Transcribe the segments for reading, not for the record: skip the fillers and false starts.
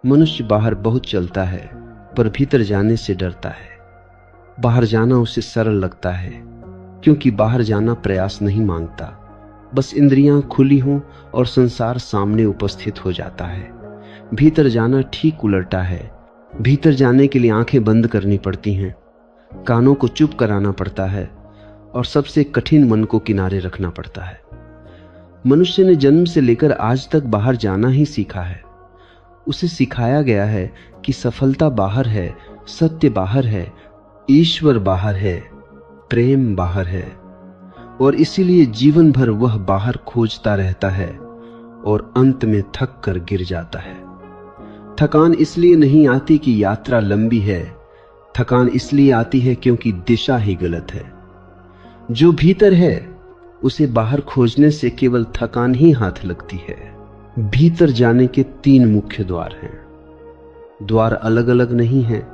मनुष्य बाहर बहुत चलता है पर भीतर जाने से डरता है। बाहर जाना उसे सरल लगता है क्योंकि बाहर जाना प्रयास नहीं मांगता, बस इंद्रियां खुली हों और संसार सामने उपस्थित हो जाता है। भीतर जाना ठीक उलटा है। भीतर जाने के लिए आंखें बंद करनी पड़ती हैं, कानों को चुप कराना पड़ता है और सबसे कठिन मन को किनारे रखना पड़ता है। मनुष्य ने जन्म से लेकर आज तक बाहर जाना ही सीखा है। उसे सिखाया गया है कि सफलता बाहर है, सत्य बाहर है, ईश्वर बाहर है, प्रेम बाहर है, और इसीलिए जीवन भर वह बाहर खोजता रहता है और अंत में थक कर गिर जाता है। थकान इसलिए नहीं आती कि यात्रा लंबी है, थकान इसलिए आती है क्योंकि दिशा ही गलत है। जो भीतर है उसे बाहर खोजने से केवल थकान ही हाथ लगती है। भीतर जाने के 3 मुख्य द्वार हैं। द्वार अलग अलग नहीं हैं,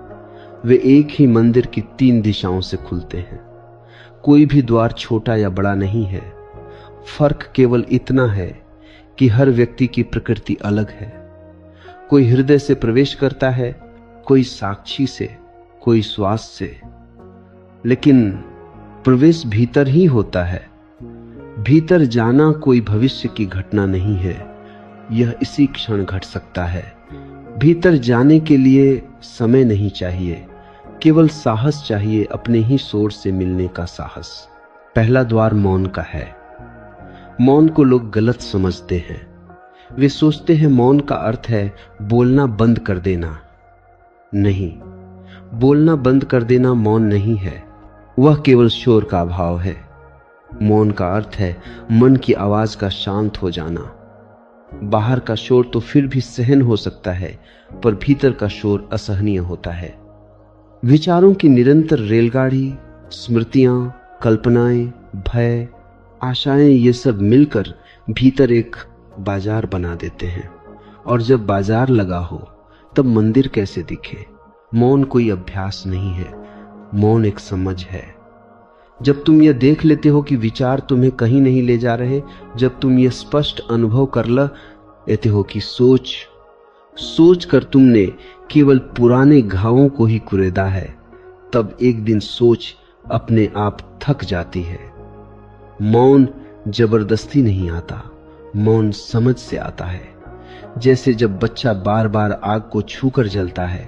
वे एक ही मंदिर की 3 दिशाओं से खुलते हैं। कोई भी द्वार छोटा या बड़ा नहीं है। फर्क केवल इतना है कि हर व्यक्ति की प्रकृति अलग है। कोई हृदय से प्रवेश करता है, कोई साक्षी से, कोई श्वास से, लेकिन प्रवेश भीतर ही होता है। भीतर जाना कोई भविष्य की घटना नहीं है, यह इसी क्षण घट सकता है। भीतर जाने के लिए समय नहीं चाहिए, केवल साहस चाहिए, अपने ही सोच से मिलने का साहस। पहला द्वार मौन का है। मौन को लोग गलत समझते हैं। वे सोचते हैं मौन का अर्थ है बोलना बंद कर देना। नहीं, बोलना बंद कर देना मौन नहीं है, वह केवल शोर का अभाव है। मौन का अर्थ है मन की आवाज का शांत हो जाना। बाहर का शोर तो फिर भी सहन हो सकता है, पर भीतर का शोर असहनीय होता है। विचारों की निरंतर रेलगाड़ी, स्मृतियां, कल्पनाएं, भय, आशाएं, ये सब मिलकर भीतर एक बाजार बना देते हैं। और जब बाजार लगा हो तब मंदिर कैसे दिखे। मौन कोई अभ्यास नहीं है, मौन एक समझ है। जब तुम यह देख लेते हो कि विचार तुम्हें कहीं नहीं ले जा रहे, जब तुम यह स्पष्ट अनुभव कर लेते हो कि सोच कर तुमने केवल पुराने घावों को ही कुरेदा है, तब एक दिन सोच अपने आप थक जाती है। मौन जबरदस्ती नहीं आता, मौन समझ से आता है। जैसे जब बच्चा बार बार आग को छूकर जलता है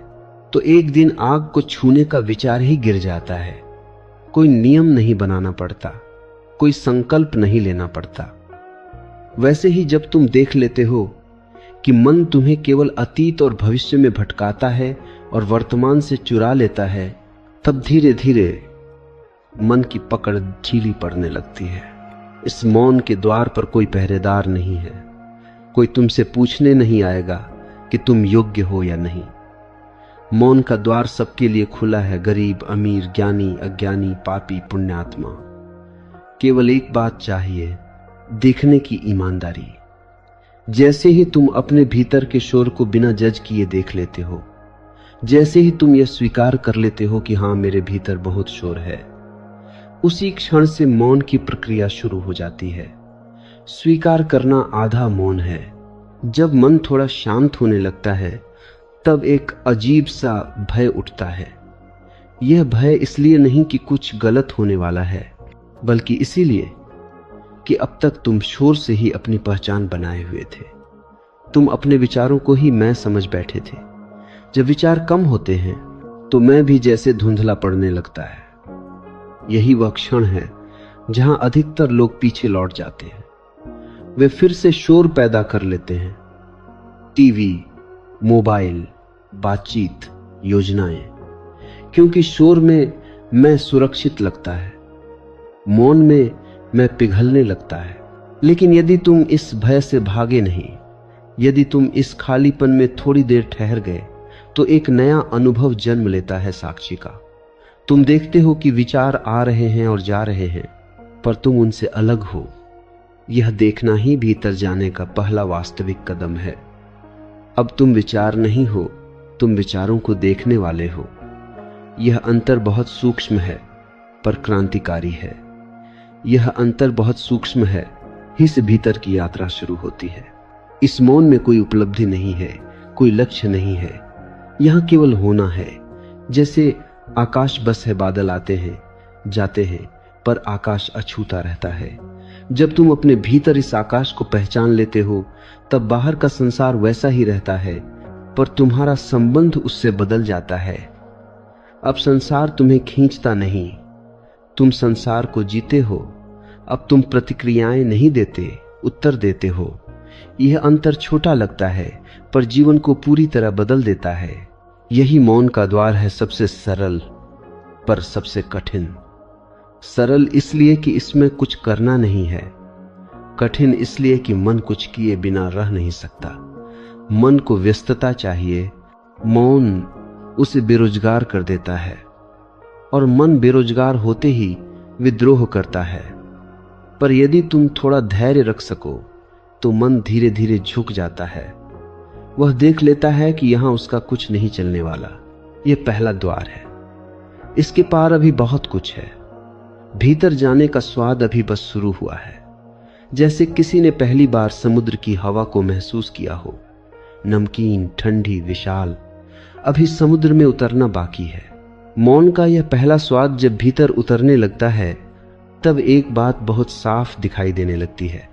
तो एक दिन आग को छूने का विचार ही गिर जाता है। कोई नियम नहीं बनाना पड़ता, कोई संकल्प नहीं लेना पड़ता। वैसे ही जब तुम देख लेते हो कि मन तुम्हें केवल अतीत और भविष्य में भटकाता है और वर्तमान से चुरा लेता है, तब धीरे धीरे मन की पकड़ ढीली पड़ने लगती है। इस मौन के द्वार पर कोई पहरेदार नहीं है। कोई तुमसे पूछने नहीं आएगा कि तुम योग्य हो या नहीं। मौन का द्वार सबके लिए खुला है, गरीब, अमीर, ज्ञानी, अज्ञानी, पापी, पुण्यात्मा। केवल एक बात चाहिए, देखने की ईमानदारी। जैसे ही तुम अपने भीतर के शोर को बिना जज किए देख लेते हो, जैसे ही तुम यह स्वीकार कर लेते हो कि हाँ, मेरे भीतर बहुत शोर है, उसी क्षण से मौन की प्रक्रिया शुरू हो जाती है। स्वीकार करना आधा मौन है। जब मन थोड़ा शांत होने लगता है तब एक अजीब सा भय उठता है। यह भय इसलिए नहीं कि कुछ गलत होने वाला है, बल्कि इसीलिए कि अब तक तुम शोर से ही अपनी पहचान बनाए हुए थे। तुम अपने विचारों को ही मैं समझ बैठे थे। जब विचार कम होते हैं तो मैं भी जैसे धुंधला पड़ने लगता है। यही वह क्षण है जहां अधिकतर लोग पीछे लौट जाते हैं। वे फिर से शोर पैदा कर लेते हैं। टीवी, मोबाइल, बातचीत, योजनाएं, क्योंकि शोर में मैं सुरक्षित लगता है, मौन में मैं पिघलने लगता है। लेकिन यदि तुम इस भय से भागे नहीं, यदि तुम इस खालीपन में थोड़ी देर ठहर गए, तो एक नया अनुभव जन्म लेता है साक्षी का। तुम देखते हो कि विचार आ रहे हैं और जा रहे हैं, पर तुम उनसे अलग हो। यह देखना ही भीतर जाने का पहला वास्तविक कदम है। अब तुम विचार नहीं हो, तुम विचारों को देखने वाले हो। यह अंतर बहुत सूक्ष्म है पर क्रांतिकारी है। यह अंतर बहुत सूक्ष्म है, ही से भीतर की यात्रा शुरू होती है। इस मौन में कोई उपलब्धि नहीं है, कोई लक्ष्य नहीं है, यहाँ केवल होना है। जैसे आकाश बस है, बादल आते हैं जाते हैं पर आकाश अछूता रहता है। जब तुम अपने भीतर इस आकाश को पहचान लेते हो तब बाहर का संसार वैसा ही रहता है, पर तुम्हारा संबंध उससे बदल जाता है। अब संसार तुम्हें खींचता नहीं, तुम संसार को जीते हो। अब तुम प्रतिक्रियाएं नहीं देते, उत्तर देते हो। यह अंतर छोटा लगता है पर जीवन को पूरी तरह बदल देता है। यही मौन का द्वार है, सबसे सरल पर सबसे कठिन। सरल इसलिए कि इसमें कुछ करना नहीं है, कठिन इसलिए कि मन कुछ किए बिना रह नहीं सकता। मन को व्यस्तता चाहिए, मौन उसे बेरोजगार कर देता है, और मन बेरोजगार होते ही विद्रोह करता है। पर यदि तुम थोड़ा धैर्य रख सको तो मन धीरे धीरे झुक जाता है। वह देख लेता है कि यहां उसका कुछ नहीं चलने वाला। यह पहला द्वार है, इसके पार अभी बहुत कुछ है। भीतर जाने का स्वाद अभी बस शुरू हुआ है। जैसे किसी ने पहली बार समुद्र की हवा को महसूस किया हो, नमकीन, ठंडी, विशाल। अभी समुद्र में उतरना बाकी है। मौन का यह पहला स्वाद जब भीतर उतरने लगता है तब एक बात बहुत साफ दिखाई देने लगती है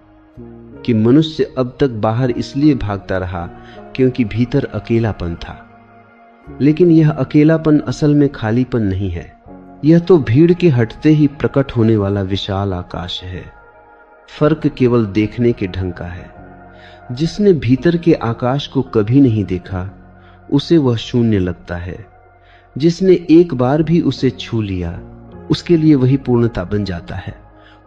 कि मनुष्य अब तक बाहर इसलिए भागता रहा क्योंकि भीतर अकेलापन था। लेकिन यह अकेलापन असल में खालीपन नहीं है, यह तो भीड़ के हटते ही प्रकट होने वाला विशाल आकाश है। फर्क केवल देखने के ढंग का है। जिसने भीतर के आकाश को कभी नहीं देखा उसे वह शून्य लगता है। जिसने एक बार भी उसे छू लिया उसके लिए वही पूर्णता बन जाता है।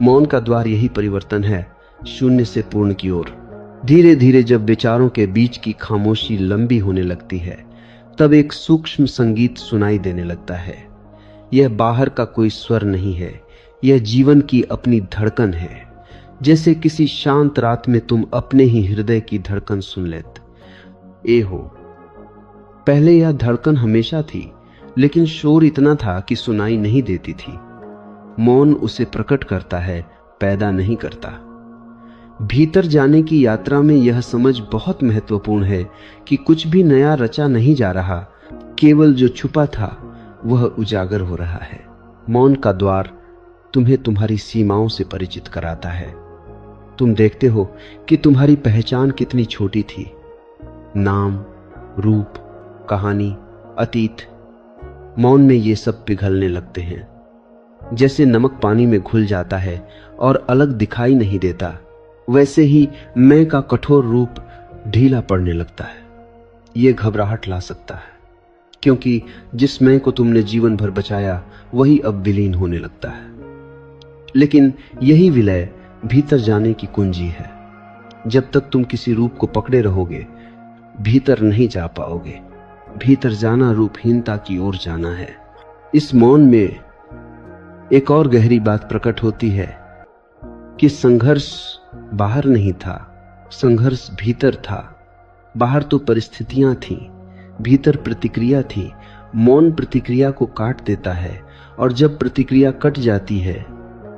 मौन का द्वार यही परिवर्तन है, शून्य से पूर्ण की ओर। धीरे धीरे जब विचारों के बीच की खामोशी लंबी होने लगती है तब एक सूक्ष्म संगीत सुनाई देने लगता है। यह बाहर का कोई स्वर नहीं है, यह जीवन की अपनी धड़कन है। जैसे किसी शांत रात में तुम अपने ही हृदय की धड़कन सुन लेते ए हो। पहले यह धड़कन हमेशा थी, लेकिन शोर इतना था कि सुनाई नहीं देती थी। मौन उसे प्रकट करता है, पैदा नहीं करता। भीतर जाने की यात्रा में यह समझ बहुत महत्वपूर्ण है कि कुछ भी नया रचा नहीं जा रहा, केवल जो छुपा था वह उजागर हो रहा है। मौन का द्वार तुम्हें तुम्हारी सीमाओं से परिचित कराता है। तुम देखते हो कि तुम्हारी पहचान कितनी छोटी थी। नाम, रूप, कहानी, अतीत, मौन में ये सब पिघलने लगते हैं। जैसे नमक पानी में घुल जाता है और अलग दिखाई नहीं देता, वैसे ही मैं का कठोर रूप ढीला पड़ने लगता है। ये घबराहट ला सकता है, क्योंकि जिस मैं को तुमने जीवन भर बचाया वही अब विलीन होने लगता है। लेकिन यही विलय भीतर जाने की कुंजी है। जब तक तुम किसी रूप को पकड़े रहोगे भीतर नहीं जा पाओगे। भीतर जाना रूपहीनता की ओर जाना है। इस मौन में एक और गहरी बात प्रकट होती है कि संघर्ष बाहर नहीं था, संघर्ष भीतर था। बाहर तो परिस्थितियां थीं, भीतर प्रतिक्रिया थी। मौन प्रतिक्रिया को काट देता है, और जब प्रतिक्रिया कट जाती है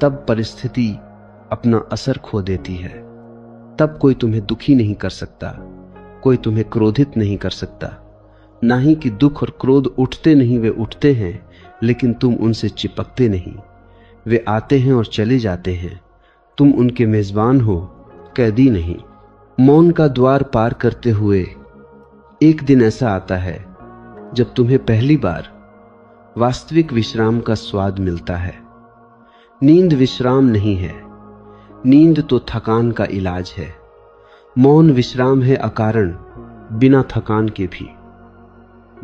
तब परिस्थिति अपना असर खो देती है। तब कोई तुम्हें दुखी नहीं कर सकता, कोई तुम्हें क्रोधित नहीं कर सकता। ना ही कि दुख और क्रोध उठते नहीं, वे उठते हैं, लेकिन तुम उनसे चिपकते नहीं। वे आते हैं और चले जाते हैं, तुम उनके मेजबान हो, कैदी नहीं। मौन का द्वार पार करते हुए एक दिन ऐसा आता है जब तुम्हें पहली बार वास्तविक विश्राम का स्वाद मिलता है। नींद विश्राम नहीं है, नींद तो थकान का इलाज है। मौन विश्राम है अकारण, बिना थकान के भी।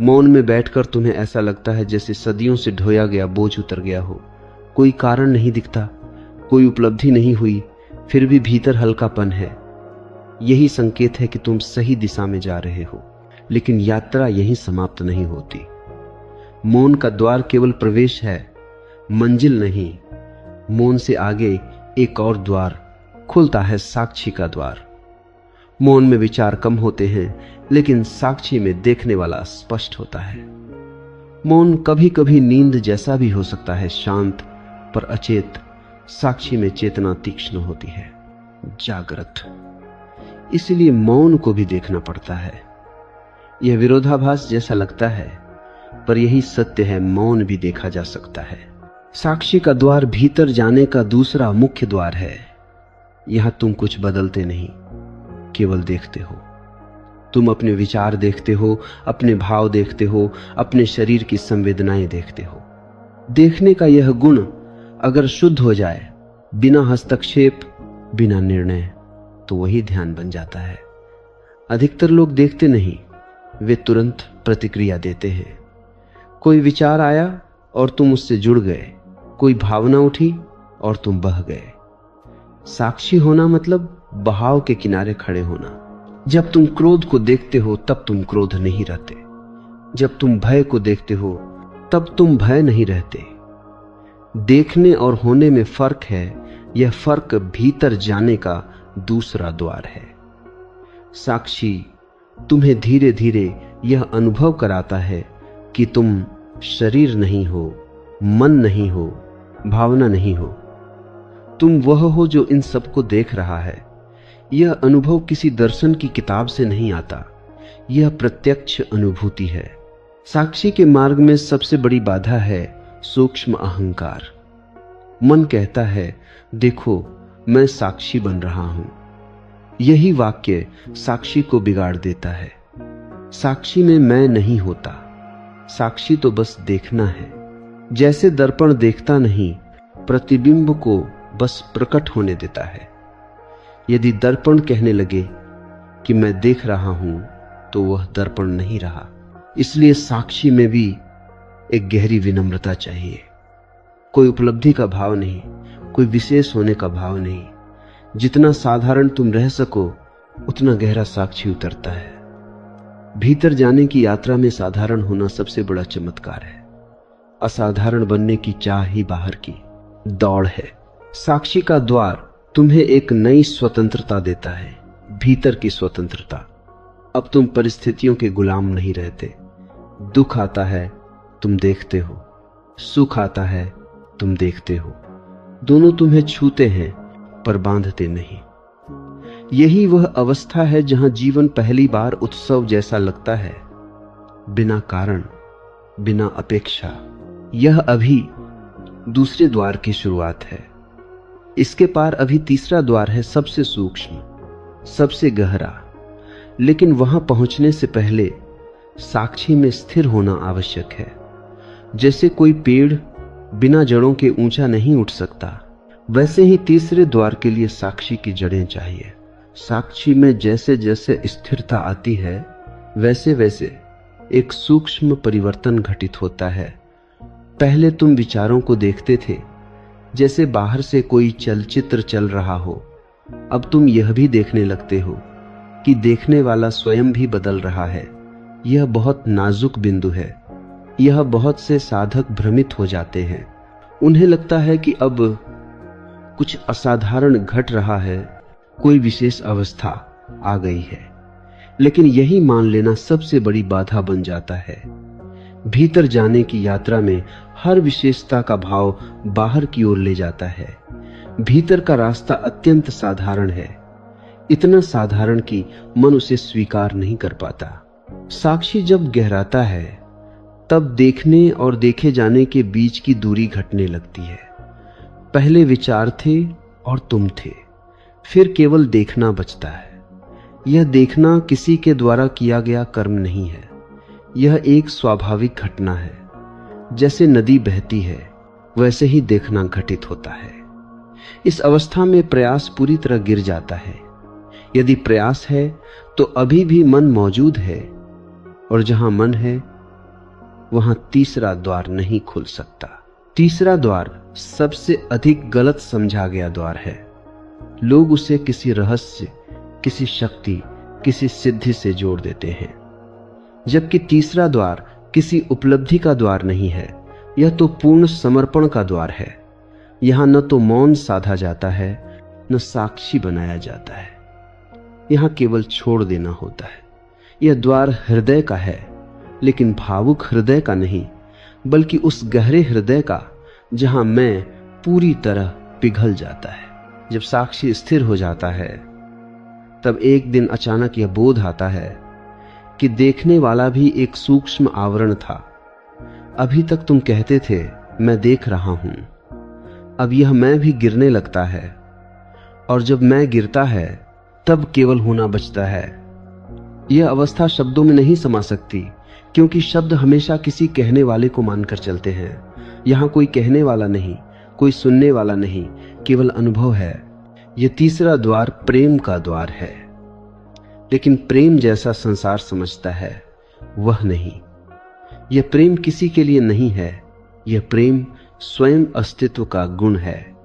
मौन में बैठकर तुम्हें ऐसा लगता है जैसे सदियों से ढोया गया बोझ उतर गया हो। कोई कारण नहीं दिखता, कोई उपलब्धि नहीं हुई, फिर भी भीतर हल्कापन है। यही संकेत है कि तुम सही दिशा में जा रहे हो। लेकिन यात्रा यहीं समाप्त नहीं होती। मौन का द्वार केवल प्रवेश है, मंजिल नहीं। मौन से आगे एक और द्वार खुलता है, साक्षी का द्वार। मौन में विचार कम होते हैं, लेकिन साक्षी में देखने वाला स्पष्ट होता है। मौन कभी कभी नींद जैसा भी हो सकता है, शांत पर अचेत। साक्षी में चेतना तीक्ष्ण होती है, जागृत। इसलिए मौन को भी देखना पड़ता है। यह विरोधाभास जैसा लगता है, पर यही सत्य है। मौन भी देखा जा सकता है। साक्षी का द्वार भीतर जाने का दूसरा मुख्य द्वार है। यहां तुम कुछ बदलते नहीं, केवल देखते हो। तुम अपने विचार देखते हो, अपने भाव देखते हो, अपने शरीर की संवेदनाएं देखते हो। देखने का यह गुण अगर शुद्ध हो जाए, बिना हस्तक्षेप, बिना निर्णय, तो वही ध्यान बन जाता है। अधिकतर लोग देखते नहीं, वे तुरंत प्रतिक्रिया देते हैं। कोई विचार आया और तुम उससे जुड़ गए, कोई भावना उठी और तुम बह गए। साक्षी होना मतलब बहाव के किनारे खड़े होना। जब तुम क्रोध को देखते हो तब तुम क्रोध नहीं रहते, जब तुम भय को देखते हो तब तुम भय नहीं रहते। देखने और होने में फर्क है। यह फर्क भीतर जाने का दूसरा द्वार है। साक्षी तुम्हें धीरे धीरे यह अनुभव कराता है कि तुम शरीर नहीं हो, मन नहीं हो, भावना नहीं हो। तुम वह हो जो इन सबको देख रहा है। यह अनुभव किसी दर्शन की किताब से नहीं आता, यह प्रत्यक्ष अनुभूति है। साक्षी के मार्ग में सबसे बड़ी बाधा है सूक्ष्म अहंकार। मन कहता है, देखो मैं साक्षी बन रहा हूं। यही वाक्य साक्षी को बिगाड़ देता है। साक्षी में मैं नहीं होता, साक्षी तो बस देखना है। जैसे दर्पण देखता नहीं, प्रतिबिंब को बस प्रकट होने देता है। यदि दर्पण कहने लगे कि मैं देख रहा हूं, तो वह दर्पण नहीं रहा। इसलिए साक्षी में भी एक गहरी विनम्रता चाहिए। कोई उपलब्धि का भाव नहीं, कोई विशेष होने का भाव नहीं। जितना साधारण तुम रह सको, उतना गहरा साक्षी उतरता है। भीतर जाने की यात्रा में साधारण होना सबसे बड़ा चमत्कार है। असाधारण बनने की चाह ही बाहर की दौड़ है। साक्षी का द्वार तुम्हें एक नई स्वतंत्रता देता है, भीतर की स्वतंत्रता। अब तुम परिस्थितियों के गुलाम नहीं रहते। दुख आता है, तुम देखते हो। सुख आता है, तुम देखते हो। दोनों तुम्हें छूते हैं पर बांधते नहीं। यही वह अवस्था है जहां जीवन पहली बार उत्सव जैसा लगता है, बिना कारण, बिना अपेक्षा। यह अभी दूसरे द्वार की शुरुआत है। इसके पार अभी तीसरा द्वार है, सबसे सूक्ष्म, सबसे गहरा। लेकिन वहां पहुंचने से पहले साक्षी में स्थिर होना आवश्यक है। जैसे कोई पेड़ बिना जड़ों के ऊंचा नहीं उठ सकता, वैसे ही तीसरे द्वार के लिए साक्षी की जड़ें चाहिए। साक्षी में जैसे जैसे स्थिरता आती है, वैसे वैसे एक सूक्ष्म परिवर्तन घटित होता है। पहले तुम विचारों को देखते थे जैसे बाहर से कोई चलचित्र चल रहा हो। अब तुम यह भी देखने लगते हो कि देखने वाला स्वयं भी बदल रहा है। यह बहुत नाजुक बिंदु है। यह बहुत से साधक भ्रमित हो जाते हैं। उन्हें लगता है कि अब कुछ असाधारण घट रहा है, कोई विशेष अवस्था आ गई है। लेकिन यही मान लेना सबसे बड़ी बाधा बन जाता है। भीतर जाने की यात्रा में हर विशेषता का भाव बाहर की ओर ले जाता है। भीतर का रास्ता अत्यंत साधारण है, इतना साधारण कि मन उसे स्वीकार नहीं कर पाता। साक्षी जब गहराता है, तब देखने और देखे जाने के बीच की दूरी घटने लगती है। पहले विचार थे और तुम थे, फिर केवल देखना बचता है। यह देखना किसी के द्वारा किया गया कर्म नहीं है, यह एक स्वाभाविक घटना है। जैसे नदी बहती है, वैसे ही देखना घटित होता है। इस अवस्था में प्रयास पूरी तरह गिर जाता है। यदि प्रयास है तो अभी भी मन मौजूद है, और जहां मन है वहां तीसरा द्वार नहीं खुल सकता। तीसरा द्वार सबसे अधिक गलत समझा गया द्वार है। लोग उसे किसी रहस्य, किसी शक्ति, किसी सिद्धि से जोड़ देते हैं, जबकि तीसरा द्वार किसी उपलब्धि का द्वार नहीं है। यह तो पूर्ण समर्पण का द्वार है। यहां न तो मौन साधा जाता है, न साक्षी बनाया जाता है। यहां केवल छोड़ देना होता है। यह द्वार हृदय का है, लेकिन भावुक हृदय का नहीं, बल्कि उस गहरे हृदय का जहां मैं पूरी तरह पिघल जाता है। जब साक्षी स्थिर हो जाता है, तब एक दिन अचानक यह बोध आता है कि देखने वाला भी एक सूक्ष्म आवरण था। अभी तक तुम कहते थे मैं देख रहा हूं, अब यह मैं भी गिरने लगता है, और जब मैं गिरता है तब केवल होना बचता है। यह अवस्था शब्दों में नहीं समा सकती, क्योंकि शब्द हमेशा किसी कहने वाले को मानकर चलते हैं। यहां कोई कहने वाला नहीं, कोई सुनने वाला नहीं, केवल अनुभव है। यह तीसरा द्वार प्रेम का द्वार है। लेकिन प्रेम जैसा संसार समझता है वह नहीं। यह प्रेम किसी के लिए नहीं है, यह प्रेम स्वयं अस्तित्व का गुण है।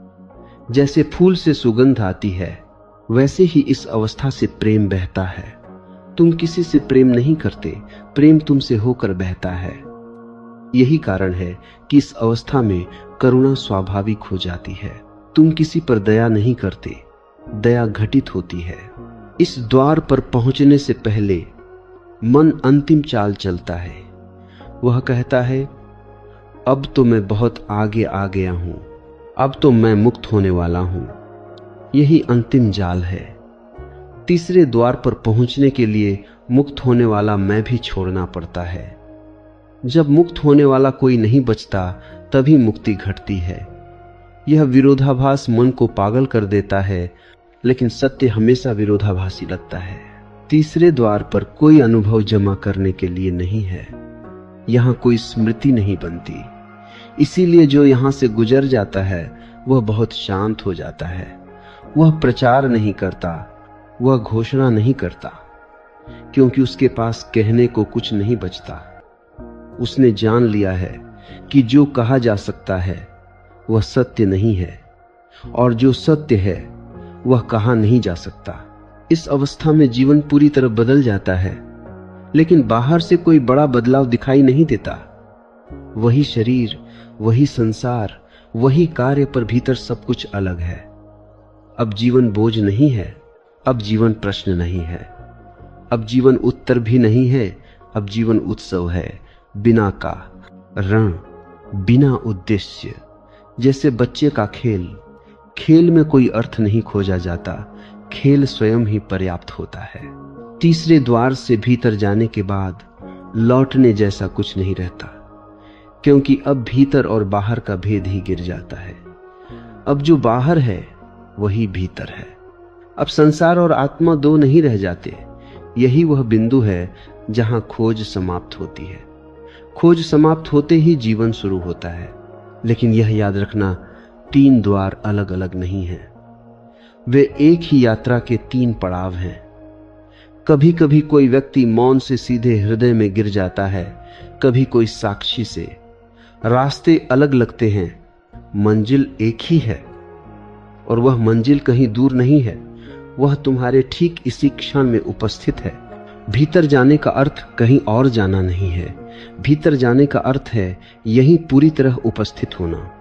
जैसे फूल से सुगंध आती है, वैसे ही इस अवस्था से प्रेम बहता है। तुम किसी से प्रेम नहीं करते, प्रेम तुमसे होकर बहता है। यही कारण है कि इस अवस्था में करुणा स्वाभाविक हो जाती है। तुम किसी पर दया नहीं करते, दया घटित होती है। इस द्वार पर पहुंचने से पहले मन अंतिम चाल चलता है। वह कहता है, अब तो मैं बहुत आगे आ गया हूं, अब तो मैं मुक्त होने वाला हूं। यही अंतिम जाल है। तीसरे द्वार पर पहुंचने के लिए मुक्त होने वाला मैं भी छोड़ना पड़ता है। जब मुक्त होने वाला कोई नहीं बचता, तभी मुक्ति घटती है। यह विरोधाभास मन को पागल कर देता है, लेकिन सत्य हमेशा विरोधाभासी लगता है। तीसरे द्वार पर कोई अनुभव जमा करने के लिए नहीं है। यहां कोई स्मृति नहीं बनती। इसीलिए जो यहां से गुजर जाता है वह बहुत शांत हो जाता है। वह प्रचार नहीं करता, वह घोषणा नहीं करता, क्योंकि उसके पास कहने को कुछ नहीं बचता। उसने जान लिया है कि जो कहा जा सकता है वह सत्य नहीं है, और जो सत्य है वह कहा नहीं जा सकता। इस अवस्था में जीवन पूरी तरह बदल जाता है, लेकिन बाहर से कोई बड़ा बदलाव दिखाई नहीं देता। वही शरीर, वही संसार, वही कार्य, पर भीतर सब कुछ अलग है। अब जीवन बोझ नहीं है, अब जीवन प्रश्न नहीं है, अब जीवन उत्तर भी नहीं है, अब जीवन उत्सव है। बिना का रण, बिना उद्देश्य। जैसे बच्चे का खेल, खेल में कोई अर्थ नहीं खोजा जाता, खेल स्वयं ही पर्याप्त होता है। तीसरे द्वार से भीतर जाने के बाद लौटने जैसा कुछ नहीं रहता, क्योंकि अब भीतर और बाहर का भेद ही गिर जाता है। अब जो बाहर है वही भीतर है। अब संसार और आत्मा दो नहीं रह जाते। यही वह बिंदु है जहां खोज समाप्त होती है। खोज समाप्त होते ही जीवन शुरू होता है। लेकिन यह याद रखना, तीन द्वार अलग अलग नहीं हैं, वे एक ही यात्रा के तीन पड़ाव हैं। कभी कभी कोई व्यक्ति मौन से सीधे हृदय में गिर जाता है, कभी कोई साक्षी से। रास्ते अलग लगते हैं, मंजिल एक ही है, और वह मंजिल कहीं दूर नहीं है, वह तुम्हारे ठीक इसी क्षण में उपस्थित है। भीतर जाने का अर्थ कहीं और जाना नहीं है, भीतर जाने का अर्थ है यहीं पूरी तरह उपस्थित होना।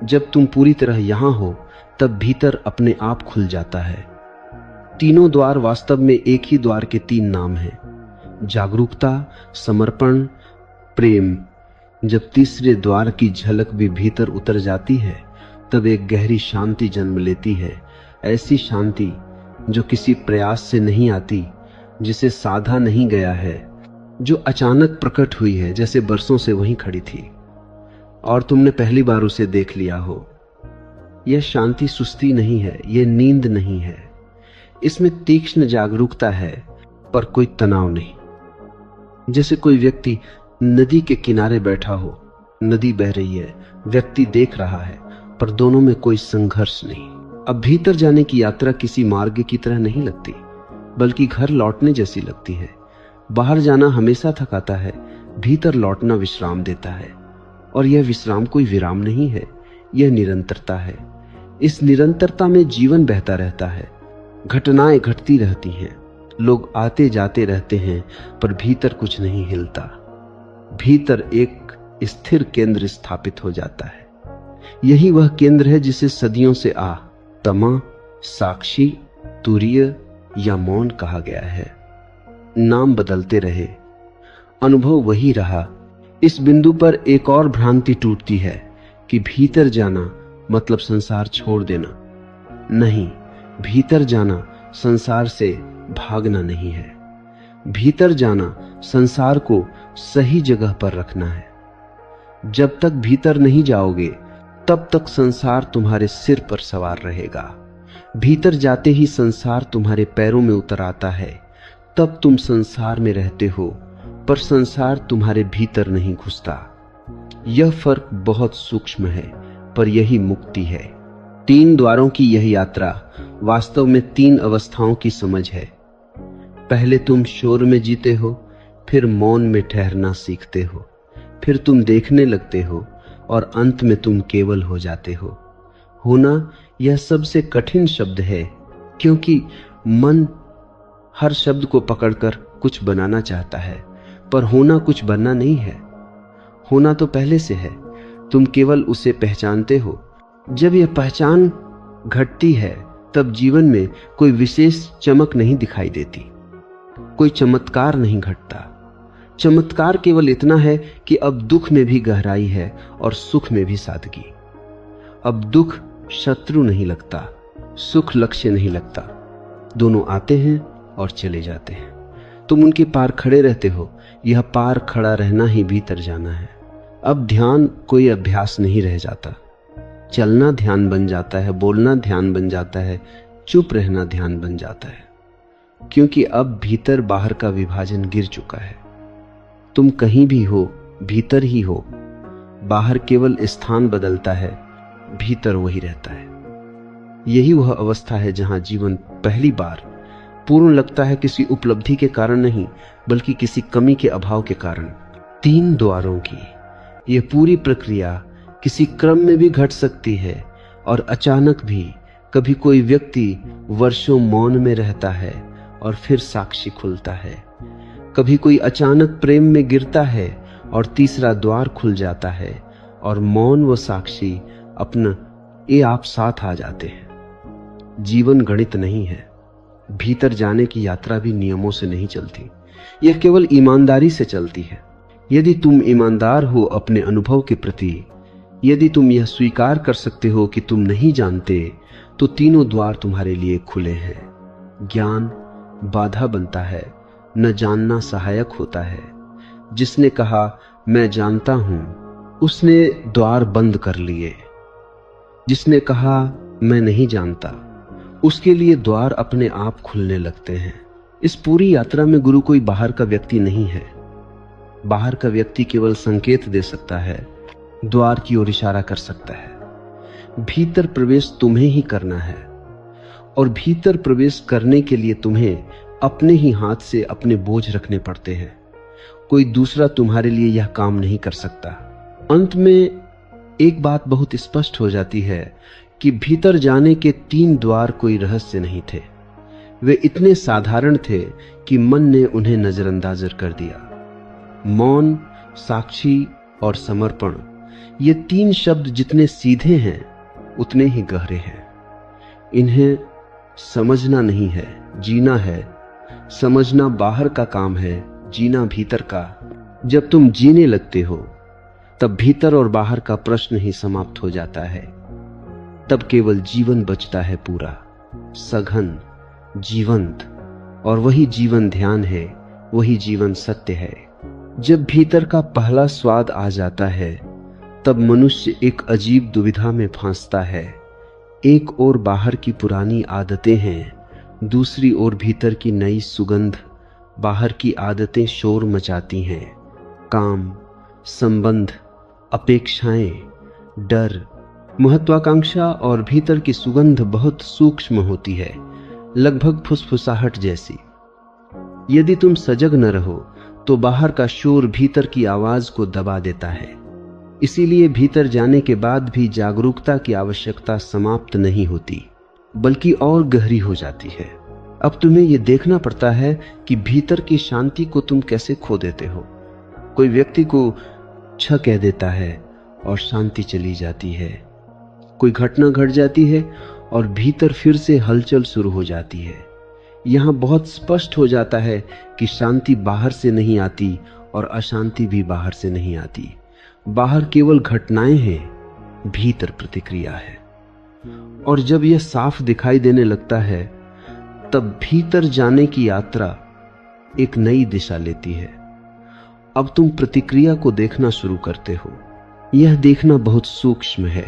जब तुम पूरी तरह यहां हो, तब भीतर अपने आप खुल जाता है। तीनों द्वार वास्तव में एक ही द्वार के तीन नाम हैं: जागरूकता, समर्पण, प्रेम। जब तीसरे द्वार की झलक भी भीतर उतर जाती है, तब एक गहरी शांति जन्म लेती है। ऐसी शांति जो किसी प्रयास से नहीं आती, जिसे साधा नहीं गया है, जो अचानक प्रकट हुई है, जैसे बरसों से वहीं खड़ी थी और तुमने पहली बार उसे देख लिया हो। यह शांति सुस्ती नहीं है, यह नींद नहीं है। इसमें तीक्ष्ण जागरूकता है, पर कोई तनाव नहीं। जैसे कोई व्यक्ति नदी के किनारे बैठा हो, नदी बह रही है, व्यक्ति देख रहा है, पर दोनों में कोई संघर्ष नहीं। अब भीतर जाने की यात्रा किसी मार्ग की तरह नहीं लगती, बल्कि घर लौटने जैसी लगती है। बाहर जाना हमेशा थकाता है, भीतर लौटना विश्राम देता है। और यह विश्राम कोई विराम नहीं है, यह निरंतरता है। इस निरंतरता में जीवन बहता रहता है, घटनाएं घटती रहती हैं, लोग आते जाते रहते हैं, पर भीतर कुछ नहीं हिलता। भीतर एक स्थिर केंद्र स्थापित हो जाता है। यही वह केंद्र है जिसे सदियों से तमा, साक्षी, तुरीय या मौन कहा गया है। नाम बदलते रहे, अनुभव वही रहा। इस बिंदु पर एक और भ्रांति टूटती है कि भीतर जाना मतलब संसार छोड़ देना। नहीं, भीतर जाना संसार से भागना नहीं है। भीतर जाना संसार को सही जगह पर रखना है। जब तक भीतर नहीं जाओगे तब तक संसार तुम्हारे सिर पर सवार रहेगा। भीतर जाते ही संसार तुम्हारे पैरों में उतर आता है, तब तुम संसार में रहते हो, पर संसार तुम्हारे भीतर नहीं घुसता। यह फर्क बहुत सूक्ष्म है, पर यही मुक्ति है। 3 द्वारों की यह यात्रा वास्तव में 3 अवस्थाओं की समझ है। पहले तुम शोर में जीते हो, फिर मौन में ठहरना सीखते हो, फिर तुम देखने लगते हो और अंत में तुम केवल हो जाते हो। होना यह सबसे कठिन शब्द है, क्योंकि मन हर शब्द को पकड़कर कुछ बनाना चाहता है, पर होना कुछ बनना नहीं है। होना तो पहले से है, तुम केवल उसे पहचानते हो। जब यह पहचान घटती है तब जीवन में कोई विशेष चमक नहीं दिखाई देती, कोई चमत्कार नहीं घटता। चमत्कार केवल इतना है कि अब दुख में भी गहराई है और सुख में भी सादगी। अब दुख शत्रु नहीं लगता, सुख लक्ष्य नहीं लगता। दोनों आते हैं और चले जाते हैं, तुम उनके पार खड़े रहते हो। यह पार खड़ा रहना ही भीतर जाना है। अब ध्यान कोई अभ्यास नहीं रह जाता। चलना ध्यान बन जाता है, बोलना ध्यान बन जाता है, चुप रहना ध्यान बन जाता है, क्योंकि अब भीतर बाहर का विभाजन गिर चुका है। तुम कहीं भी हो, भीतर ही हो। बाहर केवल स्थान बदलता है, भीतर वही रहता है। यही वह अवस्था है जहां जीवन पहली बार पूर्ण लगता है, किसी उपलब्धि के कारण नहीं, बल्कि किसी कमी के अभाव के कारण। 3 द्वारों की यह पूरी प्रक्रिया किसी क्रम में भी घट सकती है और अचानक भी। कभी कोई व्यक्ति वर्षों मौन में रहता है और फिर साक्षी खुलता है। कभी कोई अचानक प्रेम में गिरता है और तीसरा द्वार खुल जाता है और मौन व साक्षी अपना आप साथ आ जाते हैं। जीवन गणित नहीं है। भीतर जाने की यात्रा भी नियमों से नहीं चलती, यह केवल ईमानदारी से चलती है। यदि तुम ईमानदार हो अपने अनुभव के प्रति, यदि तुम यह स्वीकार कर सकते हो कि तुम नहीं जानते, तो तीनों द्वार तुम्हारे लिए खुले हैं। ज्ञान बाधा बनता है, न जानना सहायक होता है। जिसने कहा मैं जानता हूं, उसने द्वार बंद कर लिए। जिसने कहा मैं नहीं जानता, उसके लिए द्वार अपने आप खुलने लगते हैं। इस पूरी यात्रा में गुरु कोई बाहर का व्यक्ति नहीं है। बाहर का व्यक्ति केवल संकेत दे सकता है, द्वार की ओर इशारा कर सकता है। भीतर प्रवेश तुम्हें ही करना है, और भीतर प्रवेश करने के लिए तुम्हें अपने ही हाथ से अपने बोझ रखने पड़ते हैं। कोई दूसरा तुम्हारे लिए यह काम नहीं कर सकता। अंत में एक बात बहुत स्पष्ट हो जाती है कि भीतर जाने के 3 द्वार कोई रहस्य नहीं थे। वे इतने साधारण थे कि मन ने उन्हें नजरअंदाज कर दिया। मौन, साक्षी और समर्पण, ये 3 शब्द जितने सीधे हैं उतने ही गहरे हैं। इन्हें समझना नहीं है, जीना है। समझना बाहर का काम है, जीना भीतर का। जब तुम जीने लगते हो तब भीतर और बाहर का प्रश्न ही समाप्त हो जाता है। तब केवल जीवन बचता है, पूरा, सघन, जीवंत। और वही जीवन ध्यान है, वही जीवन सत्य है। जब भीतर का पहला स्वाद आ जाता है तब मनुष्य एक अजीब दुविधा में फंसता है। एक ओर बाहर की पुरानी आदतें हैं, दूसरी ओर भीतर की नई सुगंध। बाहर की आदतें शोर मचाती हैं, काम, संबंध, अपेक्षाएं, डर, महत्वाकांक्षा, और भीतर की सुगंध बहुत सूक्ष्म होती है, लगभग फुसफुसाहट जैसी। यदि तुम सजग न रहो तो बाहर का शोर भीतर की आवाज को दबा देता है। इसीलिए भीतर जाने के बाद भी जागरूकता की आवश्यकता समाप्त नहीं होती, बल्कि और गहरी हो जाती है। अब तुम्हें यह देखना पड़ता है कि भीतर की शांति को तुम कैसे खो देते हो। कोई व्यक्ति को छ कह देता है और शांति चली जाती है। कोई घटना घट जाती है और भीतर फिर से हलचल शुरू हो जाती है। यहां बहुत स्पष्ट हो जाता है कि शांति बाहर से नहीं आती और अशांति भी बाहर से नहीं आती। बाहर केवल घटनाएं हैं, भीतर प्रतिक्रिया है। और जब यह साफ दिखाई देने लगता है तब भीतर जाने की यात्रा एक नई दिशा लेती है। अब तुम प्रतिक्रिया को देखना शुरू करते हो। यह देखना बहुत सूक्ष्म है।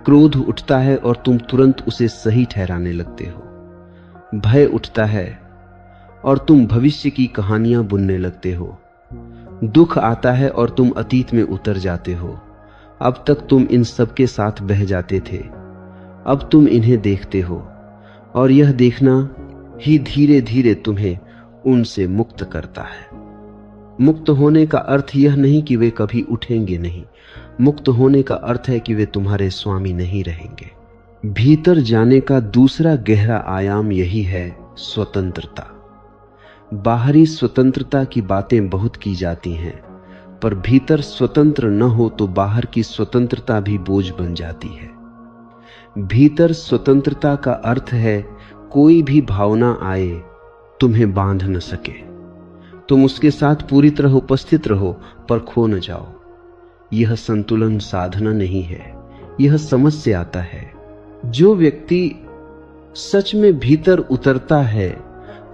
क्रोध उठता है और तुम तुरंत उसे सही ठहराने लगते हो। भय उठता है और तुम भविष्य की कहानियां बुनने लगते हो। दुख आता है और तुम अतीत में उतर जाते हो। अब तक तुम इन सब के साथ बह जाते थे, अब तुम इन्हें देखते हो, और यह देखना ही धीरे धीरे तुम्हें उनसे मुक्त करता है। मुक्त होने का अर्थ यह नहीं कि वे कभी उठेंगे नहीं। मुक्त होने का अर्थ है कि वे तुम्हारे स्वामी नहीं रहेंगे। भीतर जाने का दूसरा गहरा आयाम यही है, स्वतंत्रता। बाहरी स्वतंत्रता की बातें बहुत की जाती हैं, पर भीतर स्वतंत्र न हो तो बाहर की स्वतंत्रता भी बोझ बन जाती है। भीतर स्वतंत्रता का अर्थ है कोई भी भावना आए तुम्हें बांध न सके। तुम उसके साथ पूरी तरह उपस्थित रहो पर खो न जाओ। यह संतुलन साधना नहीं है, यह समझ से आता है। जो व्यक्ति सच में भीतर उतरता है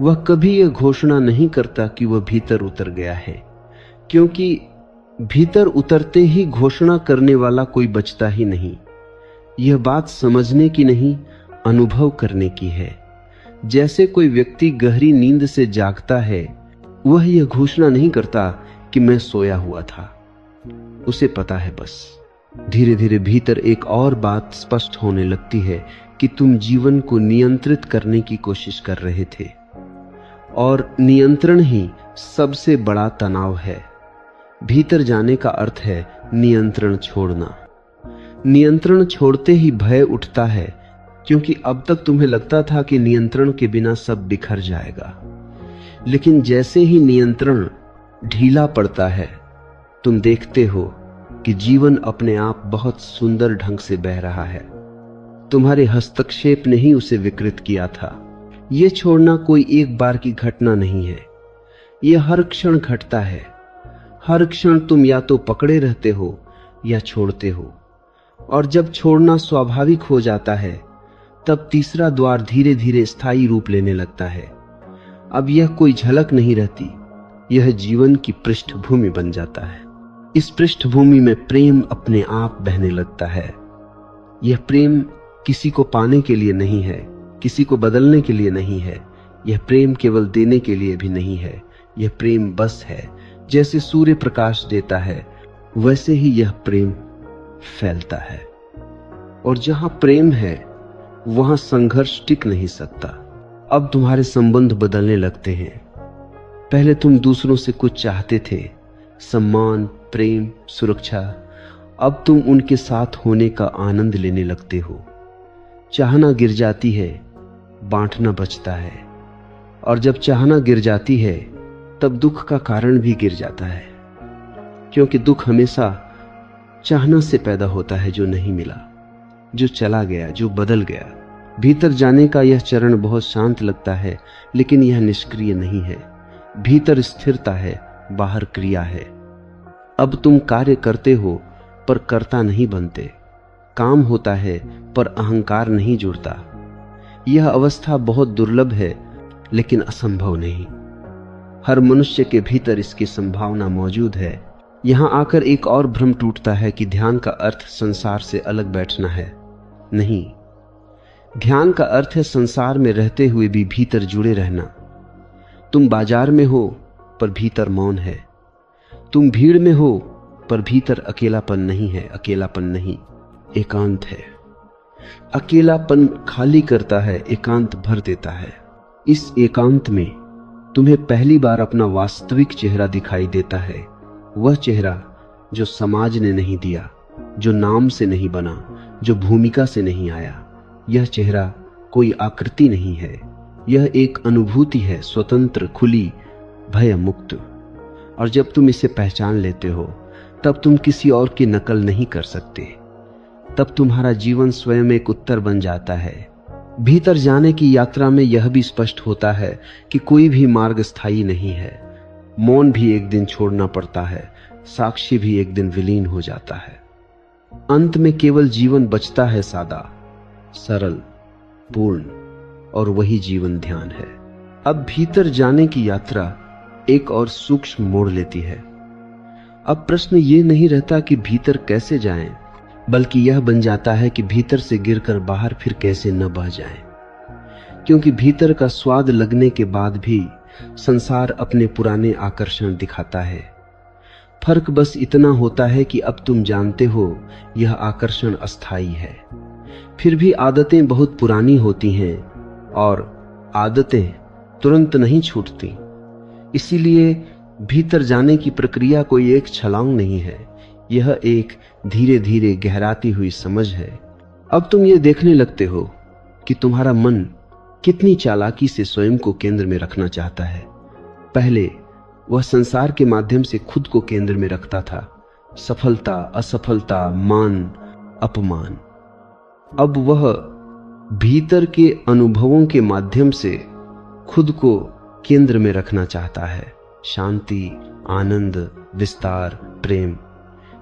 वह कभी यह घोषणा नहीं करता कि वह भीतर उतर गया है, क्योंकि भीतर उतरते ही घोषणा करने वाला कोई बचता ही नहीं। यह बात समझने की नहीं, अनुभव करने की है। जैसे कोई व्यक्ति गहरी नींद से जागता है, वह यह घोषणा नहीं करता कि मैं सोया हुआ था। उसे पता है बस। धीरे धीरे भीतर एक और बात स्पष्ट होने लगती है कि तुम जीवन को नियंत्रित करने की कोशिश कर रहे थे, और नियंत्रण ही सबसे बड़ा तनाव है। भीतर जाने का अर्थ है नियंत्रण छोड़ना। नियंत्रण छोड़ते ही भय उठता है, क्योंकि अब तक तुम्हें लगता था कि नियंत्रण के बिना सब बिखर जाएगा। लेकिन जैसे ही नियंत्रण ढीला पड़ता है, तुम देखते हो कि जीवन अपने आप बहुत सुंदर ढंग से बह रहा है। तुम्हारे हस्तक्षेप ने ही उसे विकृत किया था। यह छोड़ना कोई एक बार की घटना नहीं है, यह हर क्षण घटता है। हर क्षण तुम या तो पकड़े रहते हो या छोड़ते हो, और जब छोड़ना स्वाभाविक हो जाता है तब तीसरा द्वार धीरे धीरे स्थायी रूप लेने लगता है। अब यह कोई झलक नहीं रहती, यह जीवन की पृष्ठभूमि बन जाता है। इस पृष्ठभूमि में प्रेम अपने आप बहने लगता है। यह प्रेम किसी को पाने के लिए नहीं है, किसी को बदलने के लिए नहीं है। यह प्रेम केवल देने के लिए भी नहीं है। यह प्रेम बस है। जैसे सूर्य प्रकाश देता है, वैसे ही यह प्रेम फैलता है। और जहां प्रेम है वहां संघर्ष टिक नहीं सकता। अब तुम्हारे संबंध बदलने लगते हैं। पहले तुम दूसरों से कुछ चाहते थे, सम्मान, प्रेम, सुरक्षा। अब तुम उनके साथ होने का आनंद लेने लगते हो। चाहना गिर जाती है, बांटना बचता है। और जब चाहना गिर जाती है तब दुख का कारण भी गिर जाता है, क्योंकि दुख हमेशा चाहना से पैदा होता है, जो नहीं मिला, जो चला गया, जो बदल गया। भीतर जाने का यह चरण बहुत शांत लगता है, लेकिन यह निष्क्रिय नहीं है। भीतर स्थिरता है, बाहर क्रिया है। अब तुम कार्य करते हो पर कर्ता नहीं बनते। काम होता है पर अहंकार नहीं जुड़ता। यह अवस्था बहुत दुर्लभ है, लेकिन असंभव नहीं। हर मनुष्य के भीतर इसकी संभावना मौजूद है। यहां आकर एक और भ्रम टूटता है कि ध्यान का अर्थ संसार से अलग बैठना है। नहीं, ध्यान का अर्थ है संसार में रहते हुए भी भीतर जुड़े रहना। तुम बाजार में हो पर भीतर मौन है। तुम भीड़ में हो पर भीतर अकेलापन नहीं है। अकेलापन नहीं, एकांत है। अकेलापन खाली करता है, एकांत भर देता है। इस एकांत में तुम्हें पहली बार अपना वास्तविक चेहरा दिखाई देता है। वह चेहरा जो समाज ने नहीं दिया, जो नाम से नहीं बना, जो भूमिका से नहीं आया। यह चेहरा कोई आकृति नहीं है, यह एक अनुभूति है, स्वतंत्र, खुली, भय मुक्त। और जब तुम इसे पहचान लेते हो तब तुम किसी और की नकल नहीं कर सकते। तब तुम्हारा जीवन स्वयं एक उत्तर बन जाता है। भीतर जाने की यात्रा में यह भी स्पष्ट होता है कि कोई भी मार्ग स्थायी नहीं है। मौन भी एक दिन छोड़ना पड़ता है, साक्षी भी एक दिन विलीन हो जाता है। अंत में केवल जीवन बचता है, सादा, सरल, पूर्ण, और वही जीवन ध्यान है। अब भीतर जाने की यात्रा एक और सूक्ष्म मोड़ लेती है। अब प्रश्न ये नहीं रहता कि भीतर कैसे जाएं, बल्कि यह बन जाता है कि भीतर से गिरकर बाहर फिर कैसे न बह जाएं। क्योंकि भीतर का स्वाद लगने के बाद भी संसार अपने पुराने आकर्षण दिखाता है। फर्क बस इतना होता है कि अब तुम जानते हो यह आकर्षण अस्थाई है। फिर भी आदतें बहुत पुरानी होती हैं और आदतें तुरंत नहीं छूटती। इसीलिए भीतर जाने की प्रक्रिया कोई एक छलांग नहीं है, यह एक धीरे धीरे गहराती हुई समझ है। अब तुम ये देखने लगते हो कि तुम्हारा मन कितनी चालाकी से स्वयं को केंद्र में रखना चाहता है। पहले वह संसार के माध्यम से खुद को केंद्र में रखता था, सफलता, असफलता, मान, अपमान। अब वह भीतर के अनुभवों के माध्यम से खुद को केंद्र में रखना चाहता है, शांति, आनंद, विस्तार, प्रेम।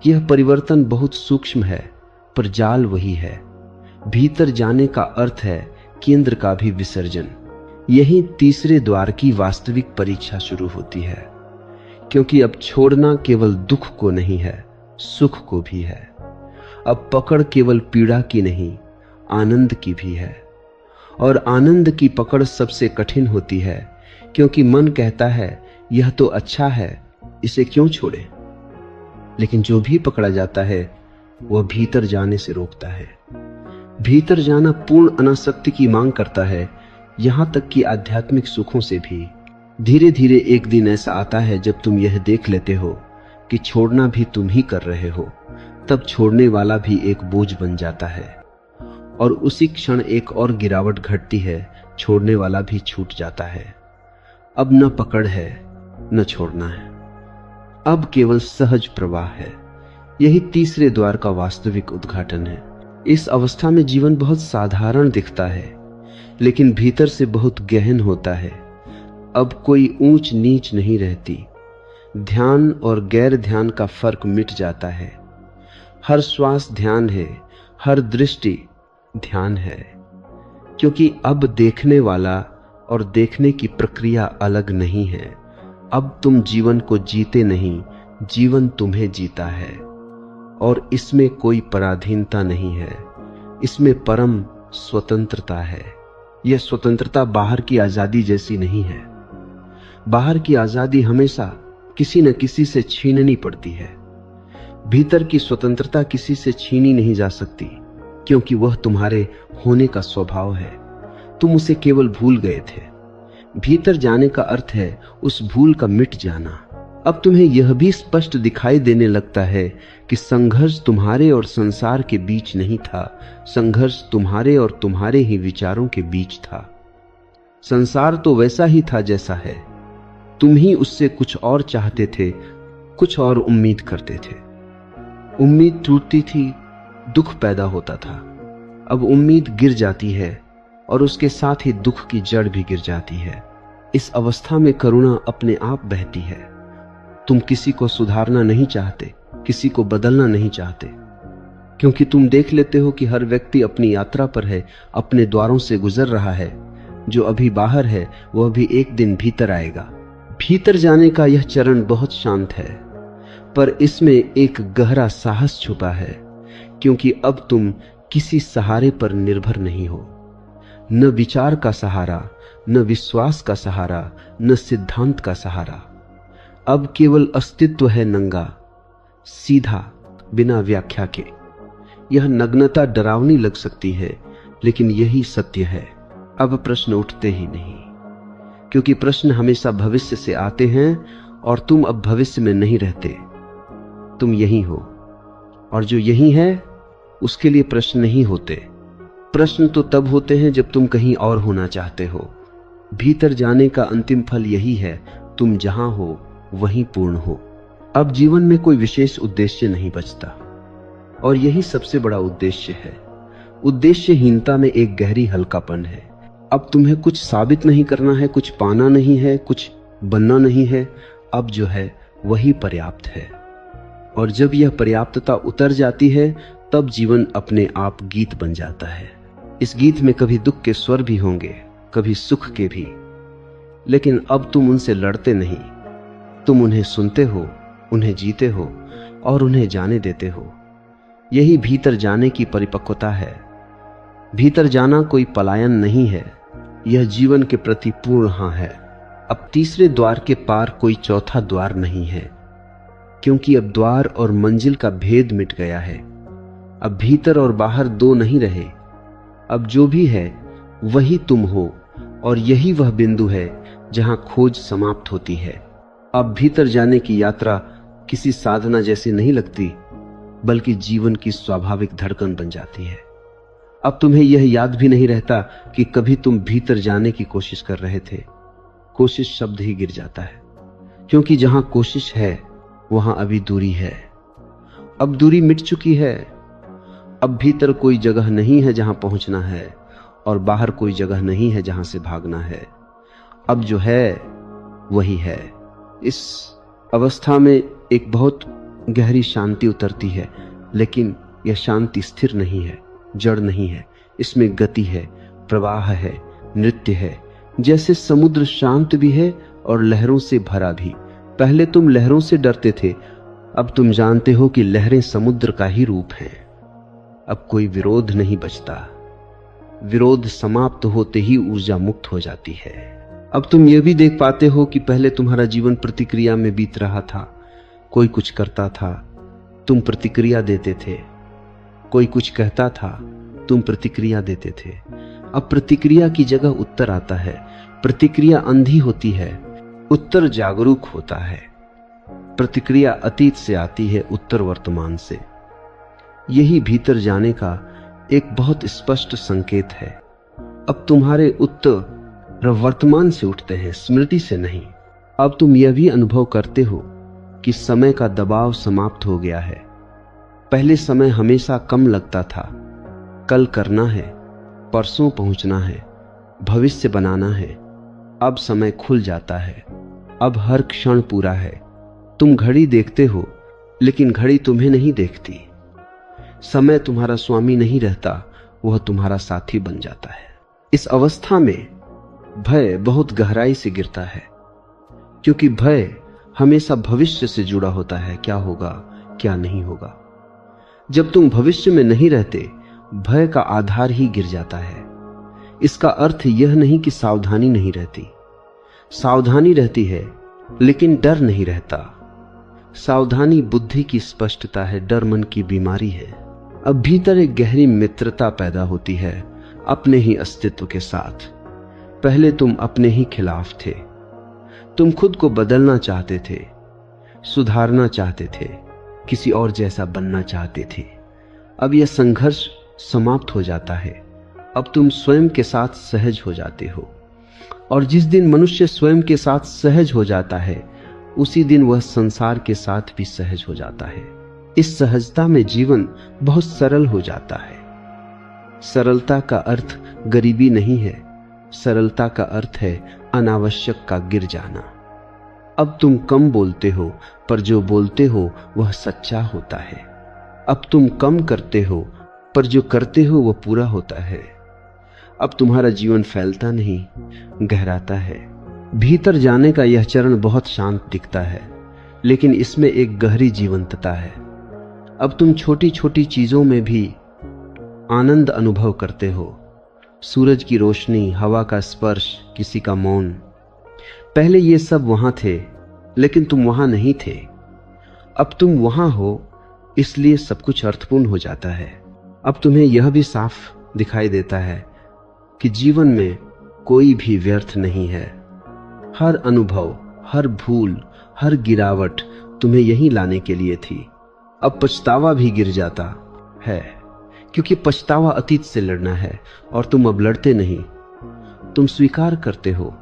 यह परिवर्तन बहुत सूक्ष्म है, पर जाल वही है। भीतर जाने का अर्थ है केंद्र का भी विसर्जन। यही तीसरे द्वार की वास्तविक परीक्षा शुरू होती है, क्योंकि अब छोड़ना केवल दुख को नहीं है, सुख को भी है। अब पकड़ केवल पीड़ा की नहीं, आनंद की भी है। और आनंद की पकड़ सबसे कठिन होती है, क्योंकि मन कहता है यह तो अच्छा है, इसे क्यों छोड़े। लेकिन जो भी पकड़ा जाता है वह भीतर जाने से रोकता है। भीतर जाना पूर्ण अनासक्ति की मांग करता है, यहां तक कि आध्यात्मिक सुखों से भी। धीरे धीरे एक दिन ऐसा आता है जब तुम यह देख लेते हो कि छोड़ना भी तुम ही कर रहे हो, तब छोड़ने वाला भी एक बोझ बन जाता है। और उसी क्षण एक और गिरावट घटती है, छोड़ने वाला भी छूट जाता है। अब न पकड़ है न छोड़ना है, अब केवल सहज प्रवाह है। यही तीसरे द्वार का वास्तविक उद्घाटन है। इस अवस्था में जीवन बहुत साधारण दिखता है, लेकिन भीतर से बहुत गहन होता है। अब कोई ऊंच नीच नहीं रहती। ध्यान और गैर ध्यान का फर्क मिट जाता है। हर श्वास ध्यान है, हर दृष्टि ध्यान है, क्योंकि अब देखने वाला और देखने की प्रक्रिया अलग नहीं है। अब तुम जीवन को जीते नहीं, जीवन तुम्हें जीता है। और इसमें कोई पराधीनता नहीं है, इसमें परम स्वतंत्रता है। यह स्वतंत्रता बाहर की आजादी जैसी नहीं है। बाहर की आजादी हमेशा किसी न किसी से छीननी पड़ती है। भीतर की स्वतंत्रता किसी से छीनी नहीं जा सकती, क्योंकि वह तुम्हारे होने का स्वभाव है। तुम उसे केवल भूल गए थे। भीतर जाने का अर्थ है उस भूल का मिट जाना। अब तुम्हें यह भी स्पष्ट दिखाई देने लगता है कि संघर्ष तुम्हारे और संसार के बीच नहीं था, संघर्ष तुम्हारे और तुम्हारे ही विचारों के बीच था। संसार तो वैसा ही था जैसा है, तुम ही उससे कुछ और चाहते थे, कुछ और उम्मीद करते थे। उम्मीद टूटती थी, दुख पैदा होता था। अब उम्मीद गिर जाती है और उसके साथ ही दुख की जड़ भी गिर जाती है। इस अवस्था में करुणा अपने आप बहती है। तुम किसी को सुधारना नहीं चाहते, किसी को बदलना नहीं चाहते, क्योंकि तुम देख लेते हो कि हर व्यक्ति अपनी यात्रा पर है, अपने द्वारों से गुजर रहा है। जो अभी बाहर है वह भी एक दिन भीतर आएगा। भीतर जाने का यह चरण बहुत शांत है, पर इसमें एक गहरा साहस छुपा है, क्योंकि अब तुम किसी सहारे पर निर्भर नहीं हो। न विचार का सहारा, न विश्वास का सहारा, न सिद्धांत का सहारा। अब केवल अस्तित्व है, नंगा, सीधा, बिना व्याख्या के। यह नग्नता डरावनी लग सकती है, लेकिन यही सत्य है। अब प्रश्न उठते ही नहीं, क्योंकि प्रश्न हमेशा भविष्य से आते हैं और तुम अब भविष्य में नहीं रहते, तुम यही हो। और जो यही है उसके लिए प्रश्न नहीं होते। प्रश्न तो तब होते हैं जब तुम कहीं और होना चाहते हो। भीतर जाने का अंतिम फल यही है, तुम जहां हो वहीं पूर्ण हो। अब जीवन में कोई विशेष उद्देश्य नहीं बचता, और यही सबसे बड़ा उद्देश्य है। उद्देश्यहीनता में एक गहरी हल्कापन है। अब तुम्हें कुछ साबित नहीं करना है, कुछ पाना नहीं है, कुछ बनना नहीं है। अब जो है वही पर्याप्त है। और जब यह पर्याप्तता उतर जाती है, तब जीवन अपने आप गीत बन जाता है। इस गीत में कभी दुख के स्वर भी होंगे, कभी सुख के भी। लेकिन अब तुम उनसे लड़ते नहीं। तुम उन्हें सुनते हो, उन्हें जीते हो और उन्हें जाने देते हो। यही भीतर जाने की परिपक्वता है। भीतर जाना कोई पलायन नहीं है, यह जीवन के प्रति पूर्ण हाँ है। अब तीसरे द्वार के पार कोई चौथा द्वार नहीं है, क्योंकि अब द्वार और मंजिल का भेद मिट गया है। अब भीतर और बाहर दो नहीं रहे। अब जो भी है वही तुम हो, और यही वह बिंदु है जहां खोज समाप्त होती है। अब भीतर जाने की यात्रा किसी साधना जैसी नहीं लगती, बल्कि जीवन की स्वाभाविक धड़कन बन जाती है। अब तुम्हें यह याद भी नहीं रहता कि कभी तुम भीतर जाने की कोशिश कर रहे थे। कोशिश शब्द ही गिर जाता है, क्योंकि जहां कोशिश है वहां अभी दूरी है। अब दूरी मिट चुकी है। अब भीतर कोई जगह नहीं है जहां पहुंचना है, और बाहर कोई जगह नहीं है जहां से भागना है। अब जो है वही है। इस अवस्था में एक बहुत गहरी शांति उतरती है, लेकिन यह शांति स्थिर नहीं है, जड़ नहीं है। इसमें गति है, प्रवाह है, नृत्य है। जैसे समुद्र शांत भी है और लहरों से भरा भी। पहले तुम लहरों से डरते थे, अब तुम जानते हो कि लहरें समुद्र का ही रूप हैं। अब कोई विरोध नहीं बचता। विरोध समाप्त होते ही ऊर्जा मुक्त हो जाती है। अब तुम यह भी देख पाते हो कि पहले तुम्हारा जीवन प्रतिक्रिया में बीत रहा था। कोई कुछ करता था, तुम प्रतिक्रिया देते थे। कोई कुछ कहता था, तुम प्रतिक्रिया देते थे। अब प्रतिक्रिया की जगह उत्तर आता है। प्रतिक्रिया अंधी होती है, उत्तर जागरूक होता है। प्रतिक्रिया अतीत से आती है, उत्तर वर्तमान से। यही भीतर जाने का एक बहुत स्पष्ट संकेत है। अब तुम्हारे उत्तर वर्तमान से उठते हैं, स्मृति से नहीं। अब तुम यह भी अनुभव करते हो कि समय का दबाव समाप्त हो गया है। पहले समय हमेशा कम लगता था। कल करना है, परसों पहुंचना है, भविष्य बनाना है। अब समय खुल जाता है। अब हर क्षण पूरा है। तुम घड़ी देखते हो, लेकिन घड़ी तुम्हें नहीं देखती। समय तुम्हारा स्वामी नहीं रहता, वह तुम्हारा साथी बन जाता है। इस अवस्था में भय बहुत गहराई से गिरता है, क्योंकि भय हमेशा भविष्य से जुड़ा होता है। क्या होगा, क्या नहीं होगा। जब तुम भविष्य में नहीं रहते, भय का आधार ही गिर जाता है। इसका अर्थ यह नहीं कि सावधानी नहीं रहती। सावधानी रहती है, लेकिन डर नहीं रहता। सावधानी बुद्धि की स्पष्टता है, डर मन की बीमारी है। अब भीतर एक गहरी मित्रता पैदा होती है अपने ही अस्तित्व के साथ। पहले तुम अपने ही खिलाफ थे। तुम खुद को बदलना चाहते थे, सुधारना चाहते थे, किसी और जैसा बनना चाहते थे। अब यह संघर्ष समाप्त हो जाता है। अब तुम स्वयं के साथ सहज हो जाते हो, और जिस दिन मनुष्य स्वयं के साथ सहज हो जाता है, उसी दिन वह संसार के साथ भी सहज हो जाता है। इस सहजता में जीवन बहुत सरल हो जाता है। सरलता का अर्थ गरीबी नहीं है, सरलता का अर्थ है अनावश्यक का गिर जाना। अब तुम कम बोलते हो, पर जो बोलते हो वह सच्चा होता है। अब तुम कम करते हो, पर जो करते हो वह पूरा होता है। अब तुम्हारा जीवन फैलता नहीं, गहराता है। भीतर जाने का यह चरण बहुत शांत दिखता है, लेकिन इसमें एक गहरी जीवंतता है। अब तुम छोटी छोटी चीजों में भी आनंद अनुभव करते हो। सूरज की रोशनी, हवा का स्पर्श, किसी का मौन। पहले ये सब वहां थे, लेकिन तुम वहां नहीं थे। अब तुम वहां हो, इसलिए सब कुछ अर्थपूर्ण हो जाता है। अब तुम्हें यह भी साफ दिखाई देता है कि जीवन में कोई भी व्यर्थ नहीं है। हर अनुभव, हर भूल, हर गिरावट तुम्हें यहीं लाने के लिए थी। अब पछतावा भी गिर जाता है, क्योंकि पछतावा अतीत से लड़ना है, और तुम अब लड़ते नहीं। तुम स्वीकार करते हो,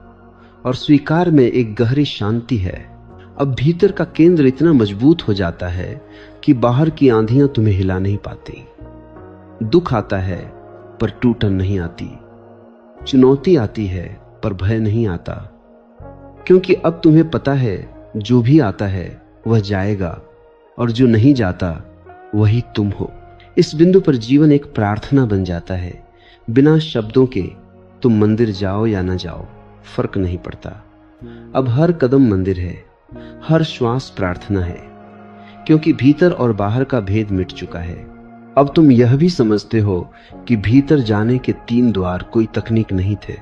और स्वीकार में एक गहरी शांति है। अब भीतर का केंद्र इतना मजबूत हो जाता है कि बाहर की आंधियां तुम्हें हिला नहीं पाती। दुख आता है, पर टूटन नहीं आती। चुनौती आती है, पर भय नहीं आता, क्योंकि अब तुम्हें पता है जो भी आता है वह जाएगा, और जो नहीं जाता वही तुम हो। इस बिंदु पर जीवन एक प्रार्थना बन जाता है। बिना शब्दों के तुम मंदिर जाओ या ना जाओ, फर्क नहीं पड़ता। अब हर कदम मंदिर है, हर श्वास प्रार्थना है, क्योंकि भीतर और बाहर का भेद मिट चुका है। अब तुम यह भी समझते हो कि भीतर जाने के 3 द्वार कोई तकनीक नहीं थे,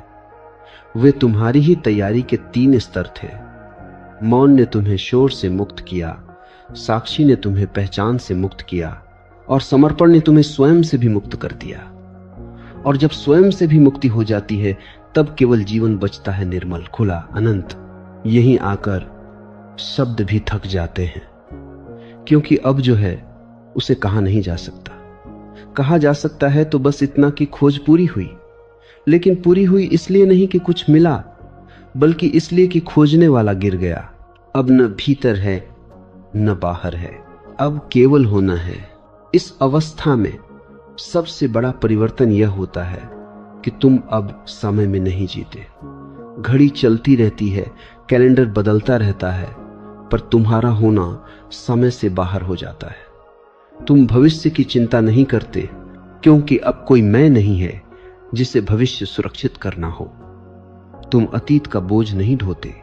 वे तुम्हारी ही तैयारी के 3 स्तर थे। मौन ने तुम्हें शोर से मुक्त किया, साक्षी ने तुम्हें पहचान से मुक्त किया, और समर्पण ने तुम्हें स्वयं से भी मुक्त कर दिया। और जब स्वयं से भी मुक्ति हो जाती है, तब केवल जीवन बचता है निर्मल, खुला, अनंत। यहीं आकर शब्द भी थक जाते हैं, क्योंकि अब जो है उसे कहा नहीं जा सकता। कहा जा सकता है तो बस इतना कि खोज पूरी हुई, लेकिन पूरी हुई इसलिए नहीं कि कुछ मिला, बल्कि इसलिए कि खोजने वाला गिर गया। अब न भीतर है न बाहर है, अब केवल होना है। इस अवस्था में सबसे बड़ा परिवर्तन यह होता है कि तुम अब समय में नहीं जीते। घड़ी चलती रहती है, कैलेंडर बदलता रहता है, पर तुम्हारा होना समय से बाहर हो जाता है। तुम भविष्य की चिंता नहीं करते, क्योंकि अब कोई मैं नहीं है जिसे भविष्य सुरक्षित करना हो। तुम अतीत का बोझ नहीं ढोते,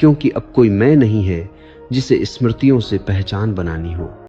क्योंकि अब कोई मैं नहीं है जिसे स्मृतियों से पहचान बनानी हो।